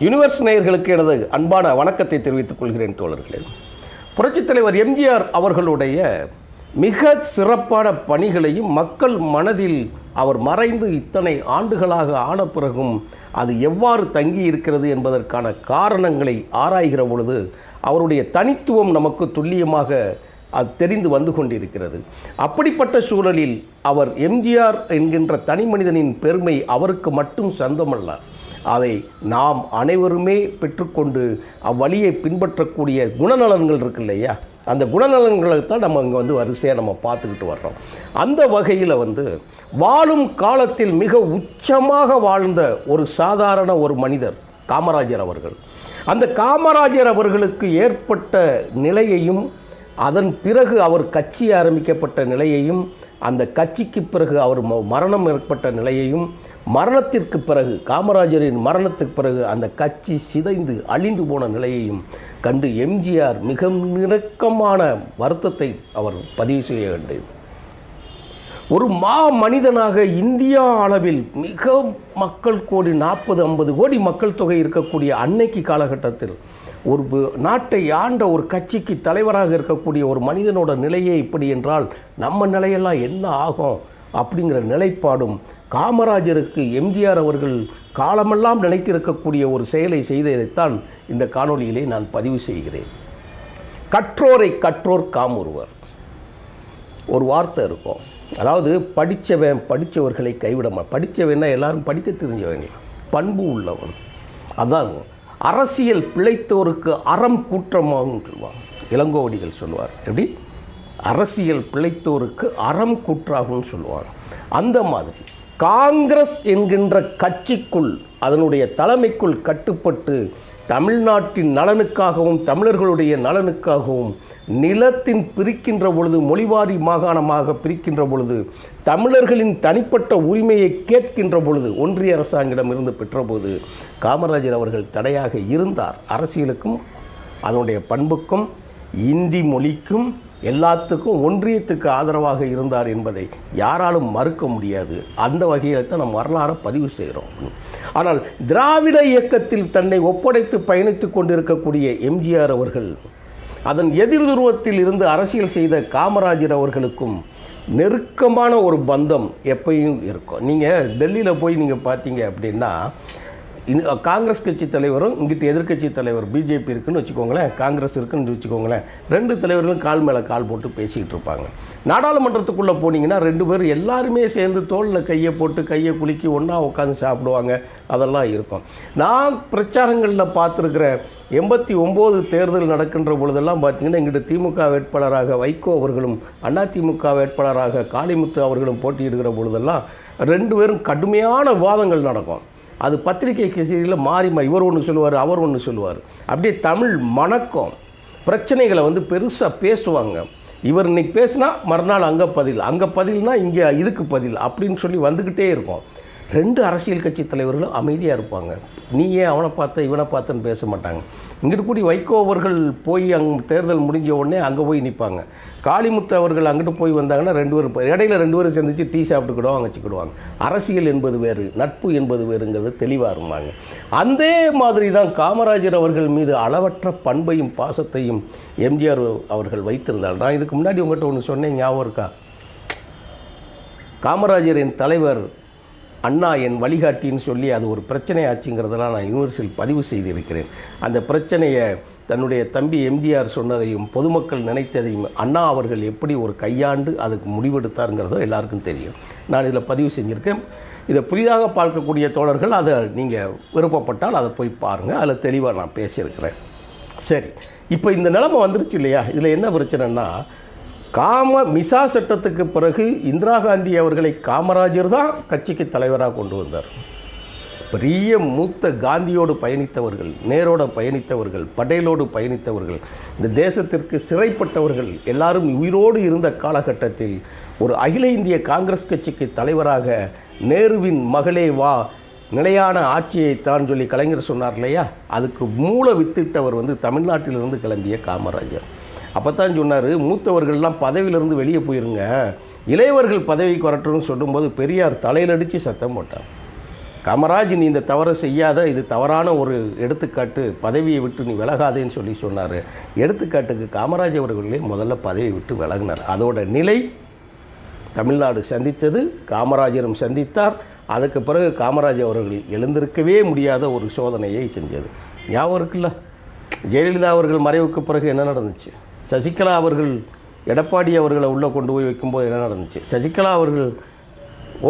Universe நேயர்களுக்கு எனது அன்பான வணக்கத்தை தெரிவித்துக் கொள்கிறேன் தோழர்களே. புரட்சித் தலைவர் எம்ஜிஆர் அவர்களுடைய மிக சிறப்பான பணிகளையும் மக்கள் மனதில் அவர் மறைந்து இத்தனை ஆண்டுகளாக ஆன பிறகும் அது எவ்வாறு தங்கி இருக்கிறது என்பதற்கான காரணங்களை ஆராய்கிற பொழுது அவருடைய தனித்துவம் நமக்கு துல்லியமாக அது தெரிந்து வந்து கொண்டிருக்கிறது. அப்படிப்பட்ட சூழலில் அவர் எம்ஜிஆர் என்கின்ற தனி மனிதனின் பெருமை அவருக்கு மட்டும் சொந்தமல்ல, அதை நாம் அனைவருமே பெற்றுக்கொண்டு அவ்வழியை பின்பற்றக்கூடிய குணநலன்கள் இருக்கு இல்லையா, அந்த குணநலன்களை தான் நம்ம இங்கே வரிசையாக நம்ம பார்த்துக்கிட்டு வர்றோம். அந்த வகையில் வாழும் காலத்தில் மிக உச்சமாக வாழ்ந்த ஒரு சாதாரண ஒரு மனிதர் காமராஜர் அவர்கள். அந்த காமராஜர் அவர்களுக்கு ஏற்பட்ட நிலையையும், அதன் பிறகு அவர் கட்சி ஆரம்பிக்கப்பட்ட நிலையையும், அந்த கட்சிக்கு பிறகு அவர் மரணம் ஏற்பட்ட நிலையையும், மரணத்திற்கு பிறகு காமராஜரின் மரணத்துக்கு பிறகு அந்த கட்சி சிதைந்து அழிந்து போன நிலையையும் கண்டு எம்ஜிஆர் மிக நெருக்கமான வருத்தத்தை அவர் பதிவு செய்ய வேண்டியது. ஒரு மனிதனாக இந்தியா அளவில் மிக மக்கள் கோடி 40-50 கோடி மக்கள் தொகை இருக்கக்கூடிய அன்னைக்கு காலகட்டத்தில் ஒரு நாட்டை ஆண்ட ஒரு கட்சிக்கு தலைவராக இருக்கக்கூடிய ஒரு மனிதனோட நிலையே இப்படி என்றால் நம்ம நிலையெல்லாம் என்ன ஆகும் அப்படிங்கிற நிலைப்பாடும் காமராஜருக்கு எம்ஜிஆர் அவர்கள் காலமெல்லாம் நிலைத்திருக்கக்கூடிய ஒரு செயலை செய்ததைத்தான் இந்த காணொளியிலே நான் பதிவு செய்கிறேன். கற்றோரை கற்றோர் காமுறுவர் ஒரு வார்த்தை இருக்கும். அதாவது படித்தவர்களை கைவிட படித்தவன்னா எல்லாரும் படிக்க தெரிஞ்சவன், பண்பு உள்ளவன். அதான் அரசியல் பிழைத்தோருக்கு அறம் கூற்றமாகும் சொல்லுவாங்க, இளங்கோவடிகள் சொல்லுவார். எப்படி அரசியல் பிழைத்தோருக்கு அறம் கூற்றாகும் சொல்லுவாங்க. அந்த மாதிரி காங்கிரஸ் என்கின்ற கட்சிக்குள், அதனுடைய தலைமைக்குள் கட்டுப்பட்டு தமிழ்நாட்டின் நலனுக்காகவும் தமிழர்களுடைய நலனுக்காகவும் நிலத்தின் பிரிக்கின்ற பொழுது, மொழிவாரி மாகாணமாக பிரிக்கின்ற பொழுது, தமிழர்களின் தனிப்பட்ட உரிமையை கேட்கின்ற பொழுது ஒன்றிய அரசாங்கிடம் இருந்து பெற்றபோது காமராஜர் அவர்கள் தடையாக இருந்தார். அரசியலுக்கும் அதனுடைய பண்புக்கும் இந்தி மொழிக்கும் எல்லாத்துக்கும் ஒன்றியத்துக்கு ஆதரவாக இருந்தார் என்பதை யாராலும் மறுக்க முடியாது. அந்த வகையில் தான் நம்ம வரலாறை பதிவு செய்கிறோம். ஆனால் திராவிட இயக்கத்தில் தன்னை ஒப்படைத்து பயணித்து கொண்டிருக்கக்கூடிய எம்ஜிஆர் அவர்கள் அதன் எதிர் துருவத்தில் இருந்து அரசியல் செய்த காமராஜர் அவர்களுக்கும் நெருக்கமான ஒரு பந்தம் எப்பயும் இருக்கும். நீங்கள் டெல்லியில் போய் நீங்கள் பார்த்தீங்க அப்படின்னா காங்கிரஸ் கட்சி தலைவரும் இங்கிட்ட எதிர்கட்சி தலைவர் பிஜேபி இருக்குன்னு வச்சுக்கோங்களேன், காங்கிரஸ் இருக்குன்னு வச்சுக்கோங்களேன், ரெண்டு தலைவர்களும் கால் மேலே கால் போட்டு பேசிக்கிட்டு இருப்பாங்க. நாடாளுமன்றத்துக்குள்ளே போனீங்கன்னா ரெண்டு பேரும் எல்லாருமே சேர்ந்து தோளில் கையை போட்டு கையை குலுக்கி ஒன்றா உட்காந்து சாப்பிடுவாங்க. அதெல்லாம் இருக்கும். நான் பிரச்சாரங்களில் பார்த்துருக்கிற 89 தேர்தல் நடக்கின்ற பொழுதெல்லாம் பார்த்தீங்கன்னா இங்கிட்ட திமுக வேட்பாளராக வைகோ அவர்களும் அதிமுக வேட்பாளராக காளிமுத்து அவர்களும் போட்டியிடுகிற பொழுதெல்லாம் ரெண்டு பேரும் கடுமையான விவாதங்கள் நடக்கும். அது பத்திரிகை செய்தியில் மாறி இவர் ஒன்று சொல்லுவார், அவர் ஒன்று சொல்லுவார். அப்படியே தமிழ் மணக்கம். பிரச்சனைகளை பெருசாக பேசுவாங்க. இவர் இன்னைக்கு பேசினா மறுநாள் அங்கே பதில்னா இங்கே இதுக்கு பதில் அப்படின்னு சொல்லி வந்துக்கிட்டே இருக்கும். ரெண்டு அரசியல் கட்சி தலைவர்களும் அமைதியாக இருப்பாங்க. நீ ஏன் அவனை பார்த்த இவனை பார்த்தன்னு பேச மாட்டாங்க. இங்கிட்டு கூடி வைகோ அவர்கள் போய் தேர்தல் முடிஞ்ச உடனே அங்கே போய் நிற்பாங்க. காளிமுத்து அவர்கள் அங்கிட்டு போய் வந்தாங்கன்னா இடையில ரெண்டு பேரும் சேர்ந்துச்சு டீ சாப்பிட்டுக்கிடுவாங்க, வச்சுக்கிடுவாங்க. அரசியல் என்பது வேறு, நட்பு என்பது வேறுங்கிறது தெளிவாக இருந்தாங்க. அந்த மாதிரி தான் காமராஜர் அவர்கள் மீது அளவற்ற பண்பையும் பாசத்தையும் எம்ஜிஆர் அவர்கள் வைத்திருந்தார். நான் இதுக்கு முன்னாடி உங்கள்கிட்ட ஒன்று சொன்னேன், ஞாபகம் இருக்கா? காமராஜரின் தலைவர் அண்ணா என் வழிகாட்டின்னு சொல்லி அது ஒரு பிரச்சனை ஆச்சுங்கிறதெல்லாம் நான் யூனிவர்சில் பதிவு செய்திருக்கிறேன். அந்த பிரச்சனையை தன்னுடைய தம்பி எம்ஜிஆர் சொன்னதையும் பொதுமக்கள் நினைத்ததையும் அண்ணா அவர்கள் எப்படி ஒரு கையாண்டு அதுக்கு முடிவெடுத்தாருங்கிறதோ எல்லாருக்கும் தெரியும். நான் இதில் பதிவு செஞ்சுருக்கேன். இதை புதிதாக பார்க்கக்கூடிய தோழர்கள் அதை நீங்கள் விருப்பப்பட்டால் அதை போய் பாருங்கள். அதில் தெளிவாக நான் பேசியிருக்கிறேன். சரி, இப்போ இந்த நிலைமை வந்துருச்சு இல்லையா? இதில் என்ன பிரச்சனைன்னா, மிசா சட்டத்துக்கு பிறகு இந்திரா காந்தி அவர்களை காமராஜர் தான் கட்சிக்கு தலைவராக கொண்டு வந்தார். பெரிய மூத்த காந்தியோடு பயணித்தவர்கள், நேரோடு பயணித்தவர்கள், பட்டேலோடு பயணித்தவர்கள், இந்த தேசத்திற்கு சிறைப்பட்டவர்கள் எல்லாரும் உயிரோடு இருந்த காலகட்டத்தில் ஒரு அகில இந்திய காங்கிரஸ் கட்சிக்கு தலைவராக நேருவின் மகளே வா, நிலையான ஆட்சியை தான் சொல்லி கலைஞர் சொன்னார் இல்லையா, அதுக்கு மூல வித்திட்டவர் தமிழ்நாட்டிலிருந்து கிளம்பிய காமராஜர். அப்போ தான் சொன்னார், மூத்தவர்கள்லாம் பதவியிலிருந்து வெளியே போயிருங்க, இளையவர்கள் பதவி குறட்டுன்னு சொல்லும்போது பெரியார் தலையில் அடித்து சத்தம் போட்டார். காமராஜ் நீ இந்த தவறை செய்யாத, இது தவறான ஒரு எடுத்துக்காட்டு, பதவியை விட்டு நீ விலகாதேன்னு சொல்லி சொன்னார். எடுத்துக்காட்டுக்கு காமராஜ் அவர்களே முதல்ல பதவியை விட்டு விலகினார். அதோட நிலை தமிழ்நாடு சந்தித்தது, காமராஜரும் சந்தித்தார். அதுக்கு பிறகு காமராஜ் அவர்கள் எழுந்திருக்கவே முடியாத ஒரு சோதனையை செஞ்சது. ஞாபகம் இருக்குல்ல, ஜெயலலிதா அவர்கள் மறைவுக்கு பிறகு என்ன நடந்துச்சு? சசிகலா அவர்கள் எடப்பாடி அவர்களை உள்ளே கொண்டு போய் வைக்கும்போது என்ன நடந்துச்சு? சசிகலா அவர்கள்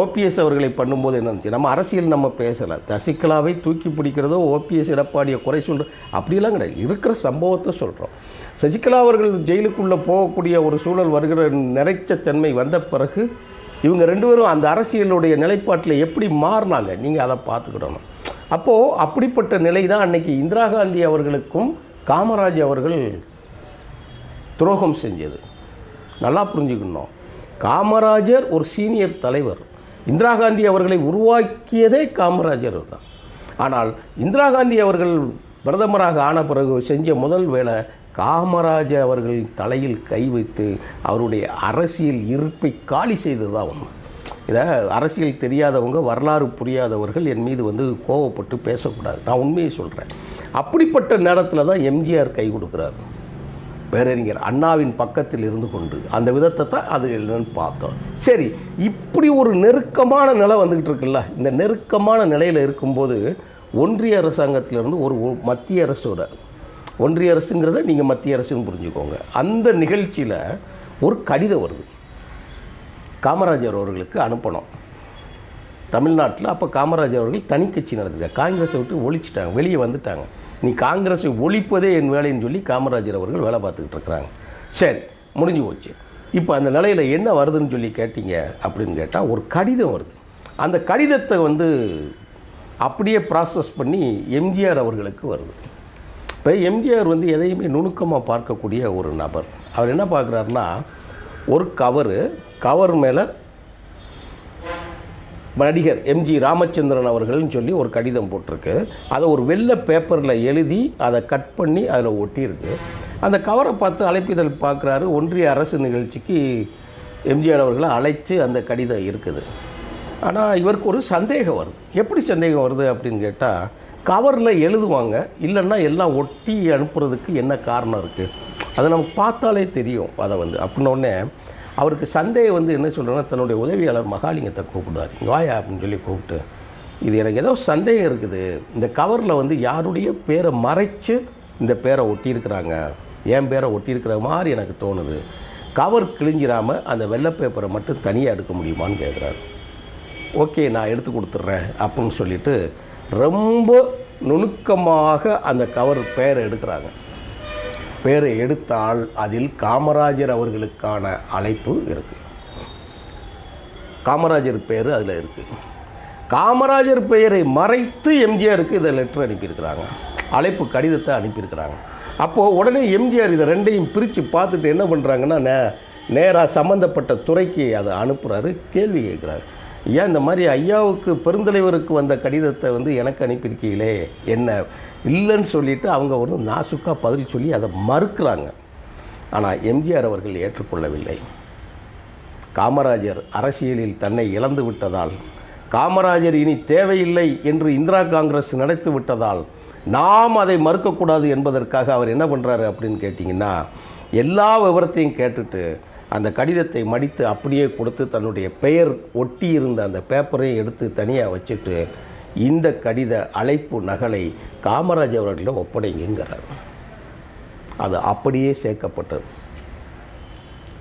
ஓபிஎஸ் அவர்களை பண்ணும்போது என்ன இருந்துச்சு? நம்ம அரசியல் நம்ம பேசலை. சசிகலாவை தூக்கி பிடிக்கிறதோ ஓபிஎஸ் எடப்பாடியை குறை சொல்கிற அப்படிலாம் கிடையாது, இருக்கிற சம்பவத்தை சொல்கிறோம். சசிகலா அவர்கள் ஜெயிலுக்குள்ளே போகக்கூடிய ஒரு சூழல் வருகிற நிறைச்ச தன்மை வந்த பிறகு இவங்க ரெண்டு பேரும் அந்த அரசியலுடைய நிலைப்பாட்டில் எப்படி மாறினாங்க, நீங்கள் அதை பார்த்துக்கிடணும். அப்போது அப்படிப்பட்ட நிலை தான் அன்றைக்கி இந்திரா காந்தி அவர்களுக்கும் காமராஜ் அவர்கள் துரோகம் செஞ்சது. நல்லா புரிஞ்சுக்கணும். காமராஜர் ஒரு சீனியர் தலைவர், இந்திரா காந்தி அவர்களை உருவாக்கியதே காமராஜர் தான். ஆனால் இந்திரா காந்தி அவர்கள் பிரதமராக ஆன பிறகு செஞ்ச முதல் வேலை காமராஜர் அவர்களின் தலையில் கை வைத்து அவருடைய அரசியல் இருப்பை காலி செய்தது தான் ஒன்று. இதை அரசியல் தெரியாதவங்க, வரலாறு புரியாதவர்கள் என் மீது கோவப்பட்டு பேசக்கூடாது. நான் உண்மையை சொல்கிறேன். அப்படிப்பட்ட நேரத்தில் தான் எம்ஜிஆர் கை கொடுக்குறாரு. பேரறிஞர் அண்ணாவின் பக்கத்தில் இருந்து கொண்டு அந்த விதத்தை தான் அது என்னன்னு பார்த்தோம். சரி, இப்படி ஒரு நெருக்கமான நிலை வந்துக்கிட்டு இருக்குல்ல, இந்த நெருக்கமான நிலையில் இருக்கும்போது ஒன்றிய அரசாங்கத்திலிருந்து ஒரு மத்திய அரசோட, ஒன்றிய அரசுங்கிறத நீங்கள் மத்திய அரசுன்னு புரிஞ்சுக்கோங்க, அந்த நிகழ்ச்சியில் ஒரு கடிதம் வருது. காமராஜர் அவர்களுக்கு அனுப்பணும். தமிழ்நாட்டில் அப்போ காமராஜர் அவர்கள் தனி கட்சி நடத்துங்க, காங்கிரஸை விட்டு ஒழிச்சிட்டாங்க, வெளியே வந்துட்டாங்க. நீ காங்கிரஸை ஒழிப்பதே என் வேலைன்னு சொல்லி காமராஜர் அவர்கள் வேலை பார்த்துக்கிட்டு இருக்கிறாங்க. சரி, முடிஞ்சு போச்சு. இப்போ அந்த நிலையில் என்ன வருதுன்னு சொல்லி கேட்டீங்க அப்படின்னு கேட்டால் ஒரு கடிதம் வருது. அந்த கடிதத்தை அப்படியே ப்ராசஸ் பண்ணி எம்ஜிஆர் அவர்களுக்கு வருது. இப்போ எம்ஜிஆர் எதையுமே நுணுக்கமாக பார்க்கக்கூடிய ஒரு நபர். அவர் என்ன பார்க்குறாருன்னா, ஒரு கவர் மேலே நடிகர் எம்ஜி ராமச்சந்திரன் அவர்கள்னு சொல்லி ஒரு கடிதம் போட்டிருக்கு. அதை ஒரு வெள்ளை பேப்பரில் எழுதி அதை கட் பண்ணி அதில் ஒட்டியிருக்கு. அந்த கவரை பார்த்து அழைப்பிதழ் பார்க்குறாரு. ஒன்றிய அரசு நிகழ்ச்சிக்கு எம்ஜிஆர் அவர்களை அழைச்சி அந்த கடிதம் இருக்குது. ஆனால் இவருக்கு ஒரு சந்தேகம் வருது. எப்படி சந்தேகம் வருது அப்படின்னு கேட்டால், கவரில் எழுதுவாங்க, இல்லைன்னா எல்லாம் ஒட்டி அனுப்புறதுக்கு என்ன காரணம் இருக்குது, அதை நமக்கு பார்த்தாலே தெரியும். அதை அப்படின்னோடனே அவருக்கு சந்தேகம் என்ன சொல்கிறேன்னா, தன்னுடைய உதவியாளர் மகாலிங்கத்தை கூப்பிடுவார். வாயா அப்படின்னு சொல்லி கூப்பிட்டு, இது எனக்கு ஏதோ சந்தேகம் இருக்குது, இந்த கவரில் யாருடைய பேரை மறைச்சு இந்த பேரை ஒட்டியிருக்கிறாங்க, என் பேரை ஒட்டியிருக்கிற மாதிரி எனக்கு தோணுது, கவர் கிழிஞ்சிடாமல் அந்த வெள்ளை பேப்பரை மட்டும் தனியாக எடுக்க முடியுமான்னு கேட்குறாரு. ஓகே, நான் எடுத்து கொடுத்துட்றேன் அப்படின்னு சொல்லிவிட்டு ரொம்ப நுணுக்கமாக அந்த கவர் பேரை எடுக்கிறாங்க. பேரை எடுத்தால் அதில் காமராஜர் அவர்களுக்கான அழைப்பு இருக்குது. காமராஜர் பேர் அதில் இருக்குது. காமராஜர் பெயரை மறைத்து எம்ஜிஆருக்கு இதை லெட்டர் அனுப்பியிருக்கிறாங்க, அழைப்பு கடிதத்தை அனுப்பியிருக்கிறாங்க. அப்போது உடனே எம்ஜிஆர் இதை ரெண்டையும் பிரித்து பார்த்துட்டு என்ன பண்ணுறாங்கன்னா, நேராக சம்மந்தப்பட்ட துறைக்கு அதை அனுப்புகிறாரு. கேள்வி கேட்குறாரு, ஏன் இந்த மாதிரி ஐயாவுக்கு பெருந்தலைவருக்கு வந்த கடிதத்தை எனக்கு அனுப்பியிருக்கீங்களே என்ன இல்லைன்னு சொல்லிவிட்டு அவங்க நாசுக்காக பதில் சொல்லி அதை மறுக்கிறாங்க. ஆனால் எம்ஜிஆர் அவர்கள் ஏற்றுக்கொள்ளவில்லை. காமராஜர் அரசியலில் தன்னை இழந்து விட்டதால், காமராஜர் இனி தேவையில்லை என்று இந்திரா காங்கிரஸ் நடத்தி விட்டதால் நாம் அதை மறுக்கக்கூடாது என்பதற்காக அவர் என்ன பண்ணுறாரு அப்படின்னு கேட்டிங்கன்னா, எல்லா விவரத்தையும் கேட்டுட்டு அந்த கடிதத்தை மடித்து அப்படியே கொடுத்து தன்னுடைய பெயர் ஒட்டி இருந்த அந்த பேப்பரையும் எடுத்து தனியாக வச்சுட்டு இந்த கடித அழைப்பு நகலை காமராஜர் அவர்களிடம் ஒப்படைங்கிறார். அது அப்படியே சேர்க்கப்பட்டது.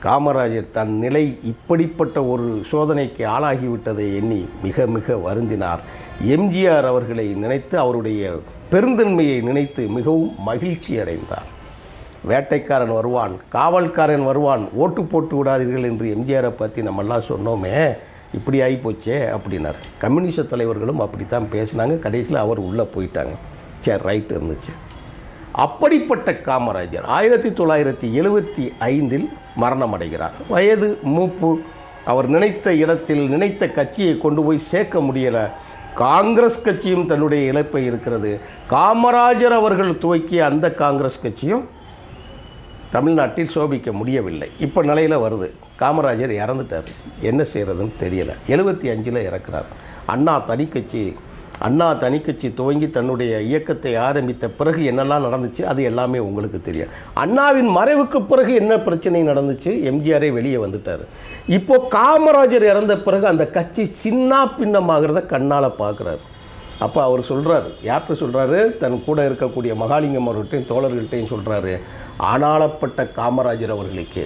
காமராஜர் தன் நிலை இப்படிப்பட்ட ஒரு சோதனைக்கு ஆளாகிவிட்டதை எண்ணி மிக மிக வருந்தினார். எம்ஜிஆர் அவர்களை நினைத்து, அவருடைய பெருந்தன்மையை நினைத்து மிகவும் மகிழ்ச்சி அடைந்தார். வேட்டைக்காரன் வருவான், காவல்காரன் வருவான், ஓட்டு போட்டு விடாதீர்கள் என்று எம்ஜிஆரை பற்றி நம்மெல்லாம் சொன்னோமே, இப்படி ஆகிப்போச்சே அப்படின்னார். கம்யூனிஸ்ட் தலைவர்களும் அப்படித்தான் பேசினாங்க. கடைசியில் அவர் உள்ளே போயிட்டாங்க. சரி, ரைட் இருந்துச்சு. அப்படிப்பட்ட காமராஜர் 1975 மரணம் அடைகிறார். வயது மூப்பு. அவர் நினைத்த இடத்தில் நினைத்த கட்சியை கொண்டு போய் சேர்க்க முடியலை. காங்கிரஸ் கட்சியும் தன்னுடைய இழப்பை இருக்கிறது. காமராஜர் அவர்கள் துவக்கிய அந்த காங்கிரஸ் கட்சியும் தமிழ்நாட்டில் சோபிக்க முடியவில்லை. இப்போ நிலையில் வருது. காமராஜர் இறந்துட்டார், என்ன செய்கிறதுன்னு தெரியலை. 75 இறக்குறார். அண்ணா தனி கட்சி அண்ணா தனிக்கட்சி துவங்கி தன்னுடைய இயக்கத்தை ஆரம்பித்த பிறகு என்னெல்லாம் நடந்துச்சு அது எல்லாமே உங்களுக்கு தெரியும். அண்ணாவின் மறைவுக்கு பிறகு என்ன பிரச்சனை நடந்துச்சு, எம்ஜிஆரே வெளியே வந்துட்டார். இப்போ காமராஜர் இறந்த பிறகு அந்த கட்சி சின்ன பின்னமாகிறத கண்ணால் பார்க்குறாரு. அப்போ அவர் சொல்கிறார், யார்கிட்ட சொல்கிறாரு, தன் கூட இருக்கக்கூடிய மகாலிங்கம் அவர்கிட்டையும் தோழர்கள்ட்டையும் சொல்கிறாரு, ஆனாளப்பட்ட காமராஜர் அவர்களுக்கு,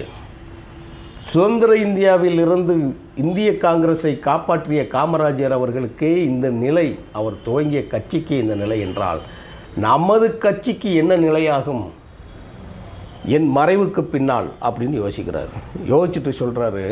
சுதந்திர இந்தியாவில் இருந்து இந்திய காங்கிரஸை காப்பாற்றிய காமராஜர் அவர்களுக்கே இந்த நிலை, அவர் துவங்கிய கட்சிக்கு இந்த நிலை என்றால் நமது கட்சிக்கு என்ன நிலையாகும் என் மறைவுக்கு பின்னால் அப்படின்னு யோசிக்கிறார். யோசிச்சுட்டு சொல்கிறாரு,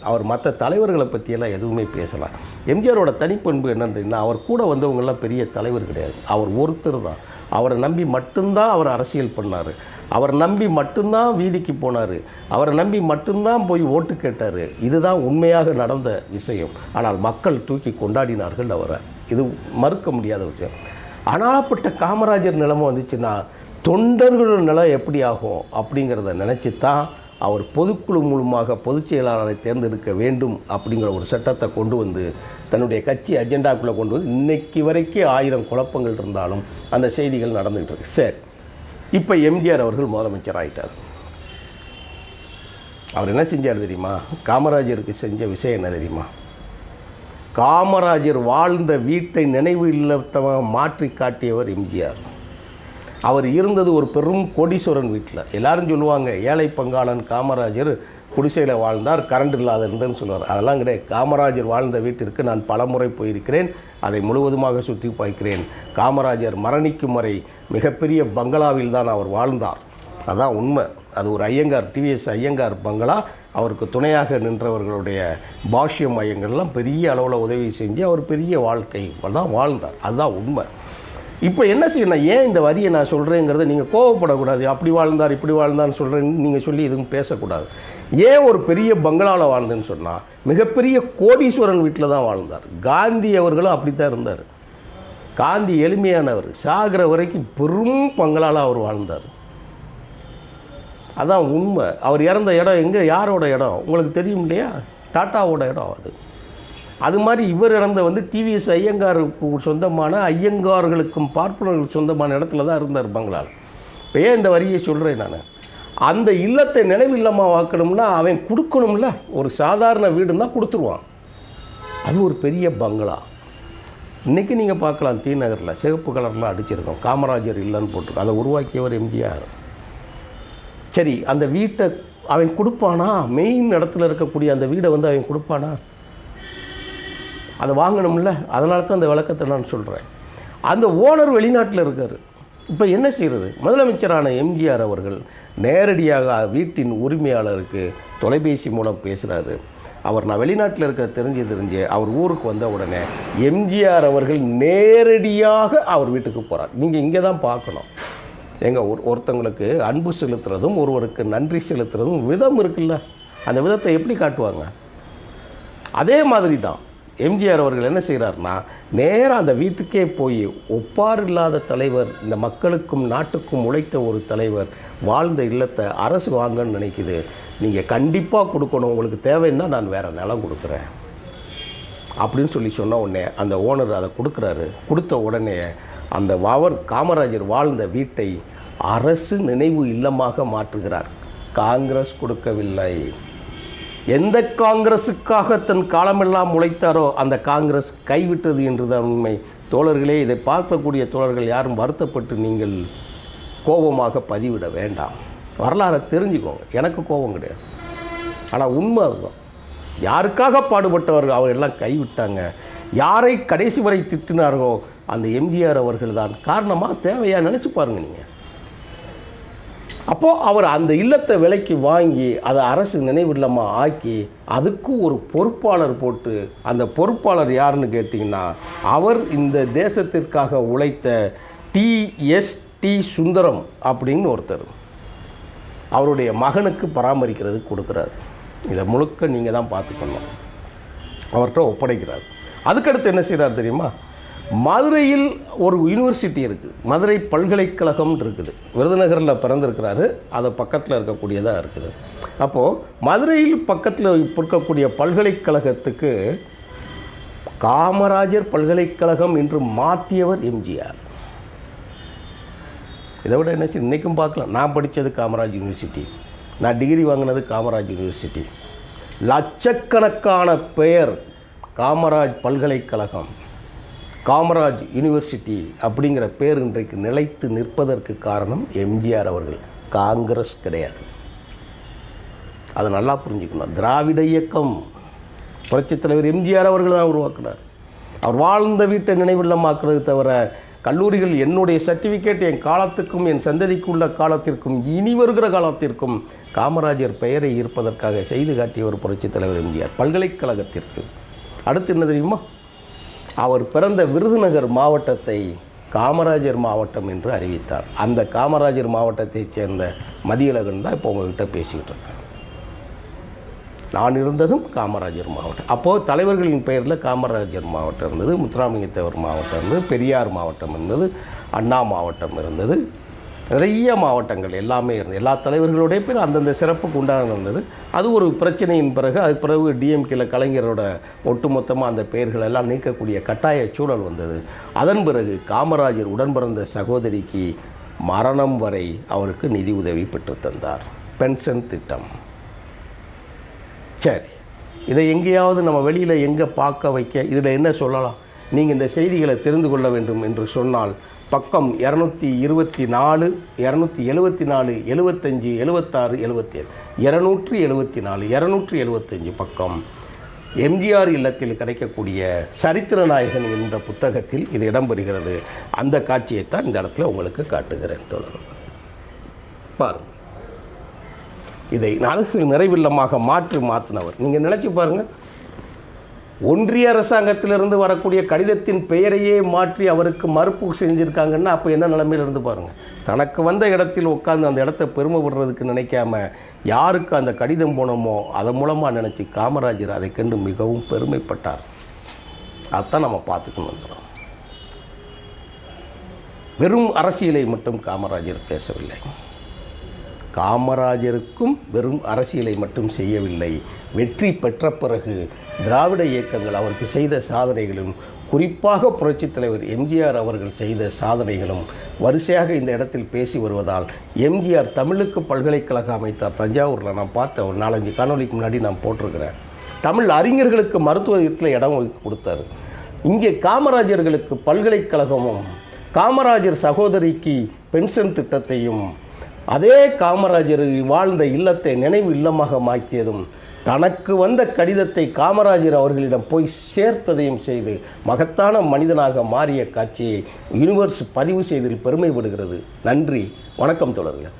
அவர் மற்ற தலைவர்களை பற்றியெல்லாம் எதுவுமே பேசலாம். எம்ஜிஆரோட தனிப்பண்பு என்னன்றதுன்னா, அவர் கூட வந்தவங்கெல்லாம் பெரிய தலைவர் கிடையாது, அவர் ஒருத்தர் தான். அவரை நம்பி மட்டும்தான் அவர் அரசியல் பண்ணார், அவரை நம்பி மட்டும்தான் வீதிக்கு போனார், அவரை நம்பி மட்டும்தான் போய் ஓட்டு கேட்டார். இதுதான் உண்மையாக நடந்த விஷயம். ஆனால் மக்கள் தூக்கி கொண்டாடினார்கள் அவரை, இது மறுக்க முடியாத விஷயம். ஆனாப்பட்ட காமராஜர் நிலைமை வந்துச்சுன்னா தொண்டர்களோட நிலை எப்படி ஆகும் அப்படிங்கிறத நினச்சி தான் அவர் பொதுக்குழு மூலமாக பொதுச் செயலாளரை தேர்ந்தெடுக்க வேண்டும் அப்படிங்கிற ஒரு சட்டத்தை கொண்டு வந்து தன்னுடைய கட்சி அஜெண்டாக்குள்ளே கொண்டு வந்து இன்னைக்கு வரைக்கும் 1000 குழப்பங்கள் இருந்தாலும் அந்த செய்திகள் நடந்துகிட்டு இருக்கு. சரி, இப்போ எம்ஜிஆர் அவர்கள் முதலமைச்சர் ஆகிட்டார். அவர் என்ன செஞ்சார் தெரியுமா, காமராஜருக்கு செஞ்ச விஷயம் என்ன தெரியுமா, காமராஜர் வாழ்ந்த வீட்டை நினைவு இல்லத்தமாக மாற்றி காட்டியவர் எம்ஜிஆர். அவர் இருந்தது ஒரு பெரும் கோடீஸ்வரன் வீட்டில். எல்லாரும் சொல்லுவாங்க ஏழை பங்காளன் காமராஜர் குடிசையில் வாழ்ந்தார், கரண்ட் இல்லாத இருந்ததுன்னு சொல்லுவார். அதெல்லாம் கிடையாது. காமராஜர் வாழ்ந்த வீட்டிற்கு நான் பலமுறை போயிருக்கிறேன், அதை முழுவதுமாக சுற்றி பார்க்கிறேன். காமராஜர் மரணிக்கும் வரை மிகப்பெரிய பங்களாவில் தான் அவர் வாழ்ந்தார். அதுதான் உண்மை. அது ஒரு ஐயங்கார், டிவிஎஸ் ஐயங்கார் பங்களா. அவருக்கு துணையாக நின்றவர்களுடைய பாஷ்யம் ஐயங்கள்லாம் பெரிய அளவில் உதவி செஞ்சு அவர் பெரிய வாழ்க்கை தான் வாழ்ந்தார். அதுதான் உண்மை. இப்போ என்ன செய்யணும், ஏன் இந்த வரியை நான் சொல்கிறேங்கிறத நீங்கள் கோவப்படக்கூடாது. அப்படி வாழ்ந்தார் இப்படி வாழ்ந்தான்னு சொல்கிறேன்னு நீங்கள் சொல்லி எதுவும் பேசக்கூடாது. ஏன் ஒரு பெரிய பங்களாவில் வாழ்ந்தேன்னு சொன்னால், மிகப்பெரிய கோடீஸ்வரன் வீட்டில் தான் வாழ்ந்தார். காந்தி அவர்களும் அப்படி தான் இருந்தார். காந்தி எளிமையானவர், சாகிற வரைக்கும் பெரும் பங்களாவில் அவர் வாழ்ந்தார். அதான் உண்மை. அவர் இறந்த இடம் எங்கே, யாரோட இடம் உங்களுக்கு தெரியும் இல்லையா, டாட்டாவோட இடம் அது. அது மாதிரி இவர் இறந்த டிவிஎஸ் ஐயங்காருக்கு சொந்தமான, ஐயங்கார்களுக்கும் பார்ப்பனர்களுக்கு சொந்தமான இடத்துல தான் இருந்தார் பங்களால். இப்போ ஏன் இந்த வரியை சொல்கிறேன் நான், அந்த இல்லத்தை நினைவில்லமாக வாக்கணும்னா அவன் கொடுக்கணும்ல. ஒரு சாதாரண வீடுன்னா கொடுத்துருவான், அது ஒரு பெரிய பங்களா. இன்றைக்கி நீங்கள் பார்க்கலாம், டி நகரில் சிவப்பு கலரில் அடிச்சிருக்கோம், காமராஜர் இல்லைன்னு போட்டிருக்கோம். அதை உருவாக்கியவர் எம்ஜிஆர். சரி, அந்த வீட்டை அவன் கொடுப்பானா, மெயின் இடத்துல இருக்கக்கூடிய அந்த வீடை அவன் கொடுப்பானா, அதை வாங்கணும்ல. அதனால தான் அந்த விளக்கத்தை நான் சொல்கிறேன். அந்த ஓனர் வெளிநாட்டில் இருக்கார். இப்போ என்ன செய்கிறது, முதலமைச்சரான எம்ஜிஆர் அவர்கள் நேரடியாக வீட்டின் உரிமையாளருக்கு தொலைபேசி மூலம் பேசுகிறாரு. அவர் நான் வெளிநாட்டில் இருக்க தெரிஞ்சு அவர் ஊருக்கு வந்த உடனே எம்ஜிஆர் அவர்கள் நேரடியாக அவர் வீட்டுக்கு போகிறார். நீங்கள் இங்கே தான் பார்க்கணும். எங்கள் ஒருத்தவங்களுக்கு அன்பு செலுத்துறதும் ஒருவருக்கு நன்றி செலுத்துறதும் விதம் இருக்குல்ல, அந்த விதத்தை எப்படி காட்டுவாங்க. அதே மாதிரி தான் எம்ஜிஆர் அவர்கள் என்ன செய்கிறார்னா, நேராக அந்த வீட்டுக்கே போய் ஒப்பார் இல்லாத தலைவர், இந்த மக்களுக்கும் நாட்டுக்கும் உழைத்த ஒரு தலைவர் வாழ்ந்த இல்லத்தை அரசு வாங்கன்னு நினைக்குது, நீங்கள் கண்டிப்பாக கொடுக்கணும், உங்களுக்கு தேவைன்னா நான் வேறு நிலம் கொடுக்குறேன் அப்படின்னு சொன்ன உடனே அந்த ஓனர் அதை கொடுக்குறாரு. கொடுத்த உடனே அந்த காமராஜர் வாழ்ந்த வீட்டை அரசு நினைவு இல்லமாக மாற்றுகிறார். காங்கிரஸ் கொடுக்கவில்லை. எந்த காங்கிரஸுக்காக தன் காலமெல்லாம் உழைத்தாரோ அந்த காங்கிரஸ் கைவிட்டது என்றுதான் உண்மை. தோழர்களே, இதை பார்க்கக்கூடிய தோழர்கள் யாரும் வருத்தப்பட்டு நீங்கள் கோபமாக பதிவிட வேண்டாம். வரலாறை தெரிஞ்சுக்கோங்க. எனக்கு கோபம் கிடையாது, ஆனால் உண்மை அதுதான். யாருக்காக பாடுபட்டவர்கள் அவர் எல்லாம் கைவிட்டாங்க. யாரை கடைசி வரை திட்டினார்களோ அந்த எம்ஜிஆர் அவர்கள் தான் காரணமாக தேவையாக நினச்சி பாருங்கள் நீங்கள். அப்போது அவர் அந்த இல்லத்தை விலைக்கு வாங்கி அதை அரசு நினைவில்லமாக ஆக்கி அதுக்கு ஒரு பொறுப்பாளர் போட்டு, அந்த பொறுப்பாளர் யாருன்னு கேட்டிங்கன்னா அவர் இந்த தேசத்திற்காக உழைத்த டி சுந்தரம் அப்படின்னு ஒருத்தர், அவருடைய மகனுக்கு பராமரிக்கிறதுக்கு கொடுக்குறாரு. இதை முழுக்க நீங்கள் தான் பார்த்துக்கணும். அவர்கிட்ட ஒப்படைக்கிறார். அதுக்கடுத்து என்ன செய்கிறார் தெரியுமா, மதுரையில் ஒரு யூனிவர்சிட்டி இருக்குது, மதுரை பல்கலைக்கழகம் இருக்குது. விருதுநகரில் பிறந்திருக்கிறாரு, அது பக்கத்தில் இருக்கக்கூடியதாக இருக்குது. அப்போது மதுரையில் பக்கத்தில் இருக்கக்கூடிய பல்கலைக்கழகத்துக்கு காமராஜர் பல்கலைக்கழகம் என்று மாற்றியவர் எம்ஜிஆர். இதை விட என்ன இன்றைக்கும் பார்க்கலாம். நான் படித்தது காமராஜ் யூனிவர்சிட்டி, நான் டிகிரி வாங்கினது காமராஜ் யூனிவர்சிட்டி. லட்சக்கணக்கான பெயர் காமராஜ் பல்கலைக்கழகம், காமராஜ் யூனிவர்சிட்டி அப்படிங்கிற பேர் இன்றைக்கு நிலைத்து நிற்பதற்கு காரணம் எம்ஜிஆர் அவர்கள், காங்கிரஸ் கிடையாது. அதை நல்லா புரிஞ்சுக்கணும். திராவிட இயக்கம் புரட்சித் தலைவர் எம்ஜிஆர் அவர்கள் தான் உருவாக்கினார். அவர் வாழ்ந்த வீட்டை நினைவில்லமாக்குறது தவிர கல்லூரிகள் என்னுடைய சர்டிஃபிகேட் என் காலத்துக்கும் என் சந்ததிக்கு உள்ள காலத்திற்கும் இனி வருகிற காலத்திற்கும் காமராஜர் பெயரை இருப்பதற்காக செய்து காட்டிய ஒரு புரட்சித் தலைவர் எம்ஜிஆர். பல்கலைக்கழகத்திற்கு அடுத்து என்ன தெரியுமா? அவர் பிறந்த விருதுநகர் மாவட்டத்தை காமராஜர் மாவட்டம் என்று அறிவித்தார். அந்த காமராஜர் மாவட்டத்தைச் சேர்ந்த மதியழகன் தான் இப்போ உங்கள்கிட்ட பேசிக்கிட்டு இருக்கேன். நான் இருந்ததும் காமராஜர் மாவட்டம். அப்போது தலைவர்களின் பெயரில் காமராஜர் மாவட்டம் இருந்தது, முத்துராமலிங்கத்தேவர் மாவட்டம் இருந்தது, பெரியார் மாவட்டம் இருந்தது, அண்ணா மாவட்டம் இருந்தது, நிறைய மாவட்டங்கள் எல்லாமே இருந்தது. எல்லா தலைவர்களுடைய பேர் அந்தந்த சிறப்புக்கு உண்டான இருந்தது. அது ஒரு பிரச்சனையின் பிறகு அதுக்கு பிறகு டிஎம்கேல கலைஞரோட ஒட்டுமொத்தமாக அந்த பெயர்கள் எல்லாம் நீக்கக்கூடிய கட்டாய சூழல் வந்தது. அதன் பிறகு காமராஜர் உடன் பிறந்த சகோதரிக்கு மரணம் வரை அவருக்கு நிதி உதவி பெற்று தந்தார். பென்ஷன் திட்டம். சரி, இதை எங்கேயாவது நம்ம வெளியில் எங்கே பார்க்க வைக்க இதில் என்ன சொல்லலாம்? நீங்கள் இந்த செய்திகளை தெரிந்து கொள்ள வேண்டும் என்று சொன்னால் பக்கம் 224, 274, 75, 76, 77, 274, 275 பக்கம் எம்ஜிஆர் இல்லத்தில் கிடைக்கக்கூடிய சரித்திர நாயகன் என்ற புத்தகத்தில் இது இடம்பெறுகிறது. அந்த காட்சியைத்தான் இந்த இடத்துல உங்களுக்கு காட்டுகிறேன் தோழர். பாருங்கள், இதை அரசு நிறைவில்லமாக மாற்றினவர். நீங்கள் நினச்சி பாருங்கள், ஒன்றிய அரசாங்கத்திலிருந்து வரக்கூடிய கடிதத்தின் பெயரையே மாற்றி அவருக்கு மறுப்பு செஞ்சுருக்காங்கன்னா அப்போ என்ன நிலைமையில் இருந்து பாருங்கள். தனக்கு வந்த இடத்தில் உட்காந்து அந்த இடத்த பெருமைப்படுறதுக்கு நினைக்காம யாருக்கு அந்த கடிதம் போனோமோ அதன் மூலமாக நினச்சி காமராஜர் அதை கண்டு மிகவும் பெருமைப்பட்டார். அதைத்தான் நம்ம பார்த்துக்கணும் வந்துடும். வெறும் அரசியலை மட்டும் காமராஜர் பேசவில்லை. காமராஜருக்கும் வெறும் அரசியலை மட்டும் செய்யவில்லை. வெற்றி பெற்ற பிறகு திராவிட இயக்கங்கள் அவருக்கு செய்த சாதனைகளும், குறிப்பாக புரட்சித் தலைவர் எம்ஜிஆர் அவர்கள் செய்த சாதனைகளும் வரிசையாக இந்த இடத்தில் பேசி வருவதால் எம்ஜிஆர் தமிழுக்கு பல்கலைக்கழகம் அமைத்தார். தஞ்சாவூரில் நான் பார்த்த ஒரு 4-5 காணொலிக்கு முன்னாடி நான் போட்டிருக்கிறேன். தமிழ் அறிஞர்களுக்கு மருத்துவத்தில் இடம் கொடுத்தார். இங்கே காமராஜர்களுக்கு பல்கலைக்கழகமும் காமராஜர் சகோதரிக்கு பென்ஷன் திட்டத்தையும் அதே காமராஜர் வாழ்ந்த இல்லத்தை நினைவு இல்லமாக மாற்றியதும் தனக்கு வந்த கடிதத்தை காமராஜர் அவர்களிடம் போய் சேர்த்ததையும் செய்து மகத்தான மனிதனாக மாறிய காட்சியை யூனிவர்ஸ் பதிவு செய்ததில் பெருமைப்படுகிறது. நன்றி, வணக்கம் தோழர்களே.